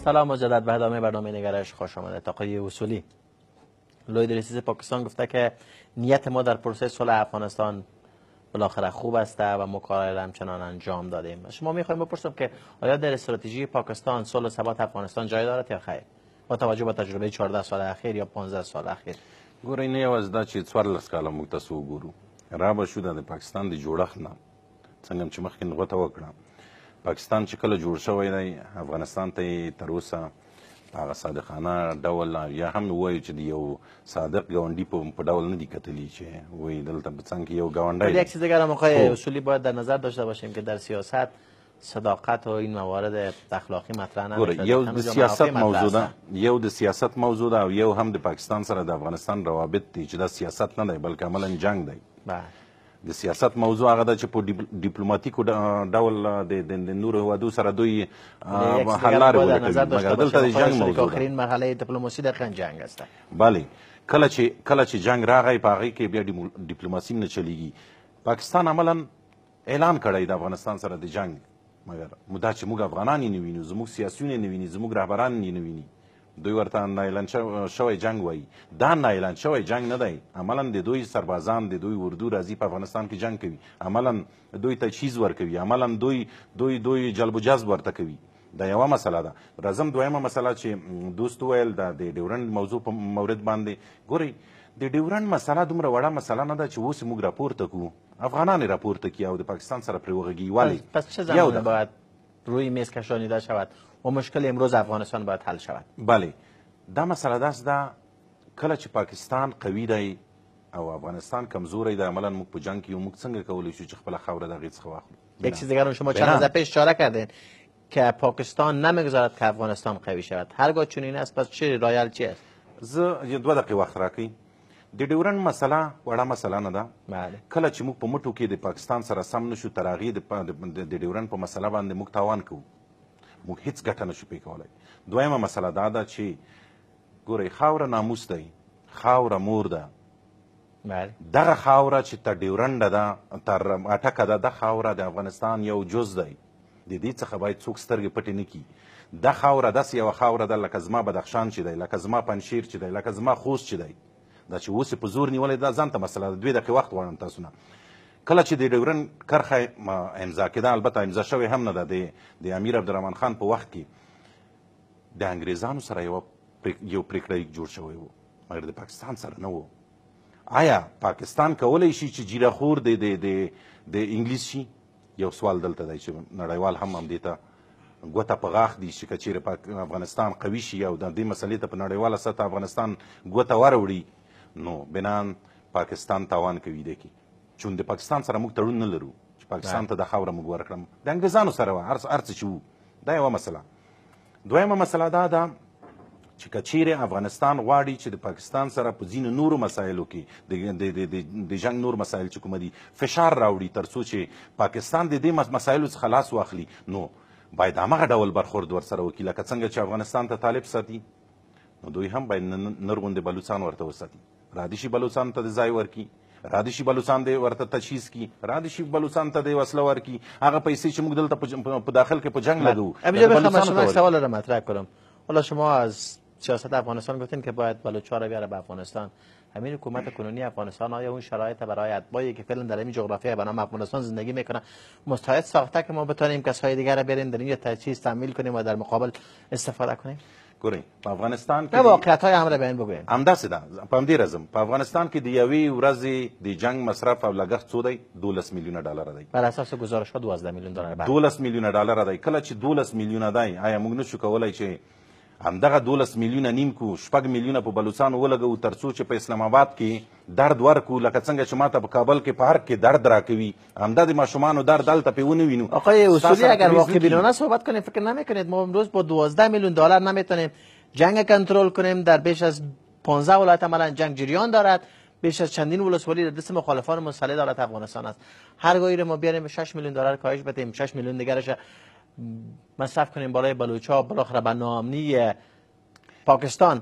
سلام مجدد به ادامه برنامه نگرش خوش آمدید. آقای اصولی، لوید رئیس پاکستان گفته که نیت ما در پروسه صلح افغانستان بالاخره خوب است و مکالمه همچنان انجام دادیم. شما میخوایم بپرسم که آیا در استراتژی پاکستان صلح و ثبات افغانستان جای دارد یا خیر، با توجه به تجربه 14 سال اخیر یا 15 سال اخیر؟ ګورئ نه یوازې دا چې 14 کاله موږ تاسو وګورو را به شو د پاکستان د جوړښت نه څنګه چې مخکې نغوته وکړه. پاکستان چې کله جوړ شوی دی افغانستان ته یې تر اوسه په هغه صادقانه ډول یا هم وایو چې د یو صادق ګاونډي په ډول نه دي کتلي چې وایي دلته په څنګ کې یو ګاونډی دی. یک چیز دیگر هم آقای اصولی باید در نظر داشته باشیم که در سیاست صداقت و این موارد اخلاقی مطرح نمیشه. یو د سیاست موضوع ده، یو د سیاست موضوع ده او یو هم د پاکستان سره د افغانستان روابط دي چې دا سیاست نه دی بلکې عملا جنگ دی. د سیاست موضوع هغه ده چې په ډیپلوماتیکو ډول د نورو هیوادو سره دوی حل لارې ولټوي، مګر دلته د جنگ موضوع ده. آخرین مرحله دیپلماسی دقیقا جنگ است. بله، کله چې جنگ راغی په هغې کې بیا ډیپلوماسي نه چلیږي. پاکستان عملا اعلان کړی د افغانستان سره د جنگ، مګر دا چې موږ افغانان یې نه وینو، زموږ سیاسیون یې نه ویني، زموږ رهبران یې نه ویني، دوی ورته نااعلان شوی جنگ وایي. دا نااعلان شوی جنگ نه دی، عملا د دوی سربازان د دوی اردو راځي په افغانستان کې جنگ کوي، عملا دوی تجهیز ورکوي، عملا دوی جلب و جذب ورته کوي. دا یوه مسله ده. راځم دویمه مسله چې دوست وویل د ډیورنډ موضوع په مورد باندې. ګورئ د ډیورنډ مسله دومره وړه مسله نه ده چې اوس موږ راپورته کړو، افغانان یې راپورته کړي او د پاکستان سره پرې وغږي. ولې؟ پس چه زمانی باید روی میز کشانیده شود و مشکل امروز افغانستان باید حل شود؟ بله، دا مسله داست ده کله چې پاکستان قوي دی او افغانستان کمزوری دی، عملا موږ په جنگ کې یو، موږ څنګه کولی شو چې خپله خاوره د هغې څخه واخلو؟ یک چیز دیگر شما چند روز پیش اشاره کردین که پاکستان نمیگذارد که افغانستان قوی شود. هرگاه چنین است پس چه رایل چی است؟ زه 2 دقیقې وخت راکړئ. د ډیورنډ مسله وړه مسله نه ده. کله چې موږ په مټو کې د پاکستان سره سم نشو تر هغې د ډیورنډ په مسله باندې موږ تاوان کوو، موږ هیڅ ګټه نشو پې کولی. دویمه مسله دا ده چې ګورئ خاوره ناموس دی، خاوره مور ده. دغه خاوره چې تر ډیورنډه ده، تر اټکه ده، د خاوره د افغانستان یو جز دی، د دې څخه باید څوک سترګې پټې نه کړي. دا خاوره داسې یوه خاوره ده لکه زما بدخشان چې دی، لکه زما پنجشیر چې دی، لکه زما خوست چې دی. دا چې اوس یې په زور نیولی دا ځان ته مسله ده. 2 دقیقې وخت غواړم تاسو نه. کله چې د ډیورنډ کرښه امضا کېده، البته امضا شوې هم نه ده، د امیر عبدالرحمن خان په وخت کې د انګریزانو سره یو پریکړه لیک جوړ شوی و، مګر د پاکستان سره نه و. آیا پاکستان کولی شي چې جیرهخور د انګلیس شي؟ یو سوال دلته دی چې نړیوال هم همدې ته ګوته په غاښ دي چې که چیرې افغانستان قوي شي او د دې مسلې ته په نړیواله سطح افغانستان ګوته وروړي، نو بنان پاکستان تاوان کوي دی کې، چون د پاکستان سره موږ تړون نه لرو چې پاکستان ته د خاوره موږ ورکړم، د انګریزانو سره وه هر څه چې وو. دا یوه مسله. دویمه مسله دا ده چې که چیرې افغانستان غواړي چې د پاکستان سره په ځینو نورو مسایلو کې د جنګ نور مسایل چې کومه دي فشار راوړي تر څو چې پاکستان د دې مسایلو څخه لاس واخلي، نو باید همغه ډول برخورد ورسره وکړي لکه څنګه چې افغانستان ته طالب ساتي، نو دوی هم باید نور غوندې بلوچان ورته وساتي. رادشي بلوچانو ته د ځای ورکړي، رادشي بلوچان دی ورته تجهیز کړي، رادشي بلوچان ته د وسله ورکړي. هغه پیسې چې موږ دلته په داخل کې په جنگ لګوو. اینجا بخوام شما یک سوال را مطرح کنم. حالا شما از سیاست افغانستان گفتین که باید بلوچ‌ها را بیاره به افغانستان. همین حکومت کنونی افغانستان آیا اون شرایط برای اتباعی که فعلا در این جغرافیای به نام افغانستان زندگی میکنن مستعد ساخته که ما بتونیم کسای دیگر را بیاریم در اینجا تجهیز تامین کنیم و در مقابل استفاده کنیم؟ ګورئ په افغانستان کې واقعیت‌های هم را بیان بگوییم. همداسې ده. په همدې راځم. په افغانستان کې د یوې ورځې د جنگ مصرف او لګښت څو دی؟ 12 میلیونه ډالره دی. بر اساس گزارش‌ها 12 میلیون دلار. 12 میلیونه ډالره دی. کله چې 12 میلیونه دی، آیا موږ نشو کولی چې همدغه 12 میلیونه نیم کو 6 میلیونه په بلوچستانو ولګوو تر څو چې په اسلام آباد کې درد ورکو، لکه څنګه چې ماته په کابل کې پارک کې درد راکوي، همدا د ماشومانو درد دلته پې ونه وینو. آقای اصولی اگر واقع بینانه صحبت کنیم فکر نمیکنید ما امروز با 12 میلیون دلار نمیتونیم جنگ کنترل کنیم؟ در بیش از 15 ولایت عملا جنگ جریان دارد، بیش از چندین ولسوالی در دست مخالفان مسلح دولت افغانستان است. هرگاهی ما بیاریم 6 میلیون دلار کاهش بدیم، 6 میلیون دیگرش مصرف کنیم بالای بلوچ‌ها، بالاخره به ناامنی پاکستان،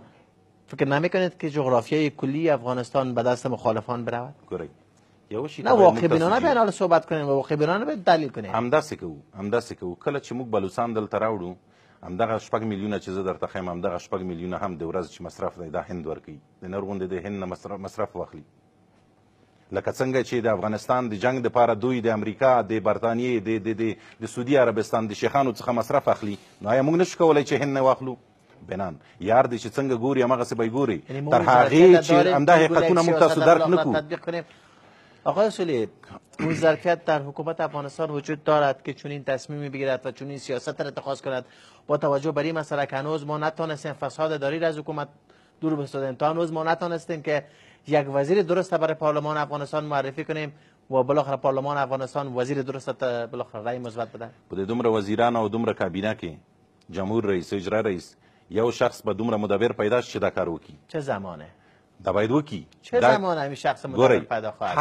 فکر نمیکنید که جغرافیای کلی افغانستان به دست مخالفان برود؟ نه واقع بینانه بیان حالا صحبت کنیم و واقع بینانه به دلیل کنیم. همداسې کوو کله چې موږ بلوچستان دلته راوړو، همدغه 6 میلیونه چې زه درته ښیم همدغه 6 میلیونه هم د ورځې چې مصرف دی دا هند ورکوي د نور غوندې د هند نه مصرف واخلي لکه څنګه چې د افغانستان د جنگ دپاره دوی د امریکا د برطانیې د سعودي عربستان د شیخانو څخه مصرف اخلي نو آیا موږ نشو کولی چې هند نه واخلو بنان یار دی چې څنګه ګوري همغسې به یې ګوري تر هغې چې همدا حقیقتونه موږ تاسو درک نه کړو. آقای اصولی اون ظرفیت در حکومت افغانستان وجود دارد که چنین تصمیمی بگیرد و چنین سیاست را اتخاذ کند با توجه بر این مسئله که هنوز ما نتونستیم فساد اداری از حکومت دور بسازیم تا هنوز ما نتونستیم که یک وزیر درست برای پارلمان افغانستان معرفی کنیم و بالاخره پارلمان افغانستان وزیر درست بالاخره رای مثبت بده. په دې دومره وزیران او دومره کابینه کې جمهور رئیس اجرا رئیس یو شخص به دومره مدبر پیدا شي چې دا کار وکړي چه زمانه دا باید وکړي چه زمانه همین شخص مدبر پیدا خواهد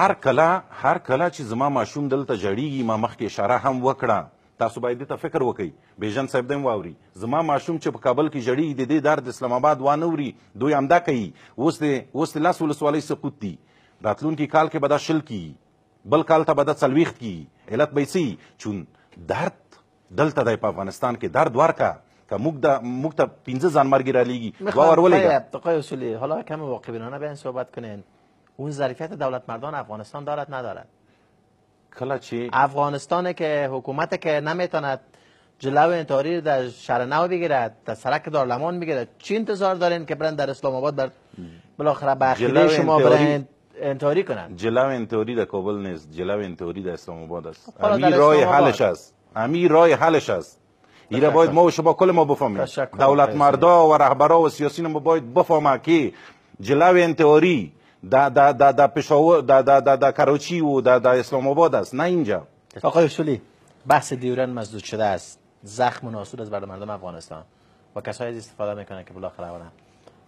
هر کله چې زما ماشوم دلته جړیږي ما مخکې اشاره هم وکړه تاسو باید دې ته فکر وکئ بیژن صاحب دې هم واوري زما ماشوم چې په کابل کې جړیږي د دې درد اسلام آباد وانه وري دوی همدا کوي اوس د لاس ولسوالۍ سقوط دي راتلونکي کال کې به دا 20 کیږي بل کال ته به دا 40 کیږي علت به یې څه چون درد دلته دی په افغانستان کې درد ورکه که موږ ته 15 ځانمرګي رالیږي دوه ورولېږه. آقای اصولی حالا کم واقع‌بینانه بیاین صحبت کنین اون ظرفیت دولتمردان افغانستان دارد ندارد؟ کله چې افغانستان که حکومت که نمیتواند جلو انتحاری در شهر نو بگیرد در سرک دارالمان بگیرد چی انتظار دارین که برن در اسلام آباد بالاخره به عقیده شما برن انتحاری کنند؟ جلو انتحاری در کابل نیست جلو انتحاری در اسلام آباد است همین راه حلش است ایره باید ما و شما کل ما بفهمیم دولت مردا و رهبرا و سیاسیون ما باید بفهمه که جلو انتحاری در پشاور در کراچی و در اسلام آباد است نه اینجا. آقای اصولی بحث دیورن مسدود شده است زخم مناسب است برای مردم افغانستان و کسایی از استفاده میکنن که بالاخره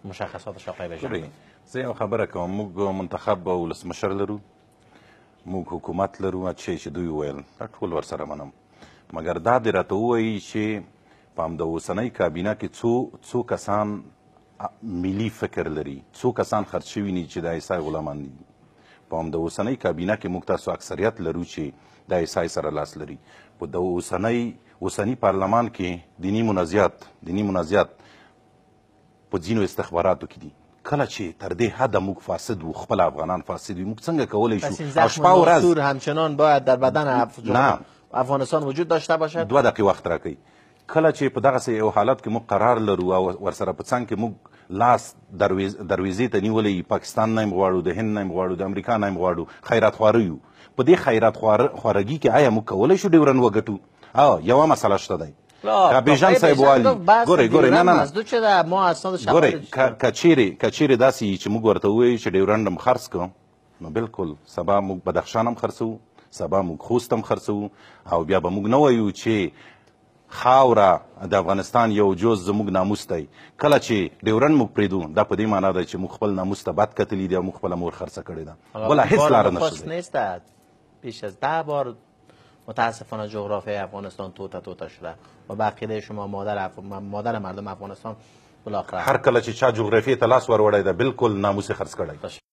مشخصاتش آقای بجن زه یو خبره کوم موږ منتخب ولسمشر لرو موږ حکومت لرو چې دوی ویل دا ټول ورسره منم مګر دا دې راته ووایي چې په همد اوسنۍ کابینه کې څو کسان ملي فکر لري څو کسان خرڅ شوي دي چې د عیسی غلامان دي په همد اوسنۍ کابینه کې موږ تاسو اکثریت لرو چې د عیسی سره لاس لري په د اوسني پارلمان کې دیني منازعات په ځینو استخباراتو کې دي کله چې تر دې حده موږ فاسد وو خپل افغانان فاسد وي موږ څنګه کولی شو او شپه و ورځ همچنان باید در بدن افغانستان وجود داشته باشد 2 دقیقې وخت راکړئ کله چې په دغسې یو حالت کې موږ قرار لرو او ورسره په څنګ کې موږ لاس درویزې ته نیولی پاکستان نه یم غواړو د هند نه یم غواړو د امریکا نه یم غواړو خیرات خواره یو په دې خیرات خوارګي کې آیا موږ کولی شو ډیورن وګټو یوه مسله شته دی که بیژن صاحب والي ګورئ نه ګورئ که چیرې داسې وي چې موږ ورته ووایو چې ډیورنډ هم خرڅ کړو نو بالکل سبا موږ بدخشان هم خرڅوو سبا موږ خوست هم خرڅوو او بیا به موږ نه وایو چې خاوره د افغانستان یو جز زموږ ناموس دی کله چې ډیورنډ موږ پرېږدو دا په دې معنا ده چې موږ خپل ناموس ته بد کتلي دي او موږ خپله مور خرڅه کړې ده بله هېڅ لاره نشته بیش از 10 بار متاسفانه جغرافیای افغانستان توته شده و به عقیده شما مادر مردم افغانستان بالاخره هر کله چې چا جغرافیې ته لاس ور وړی ده بالکل ناموس یې خرڅ کړی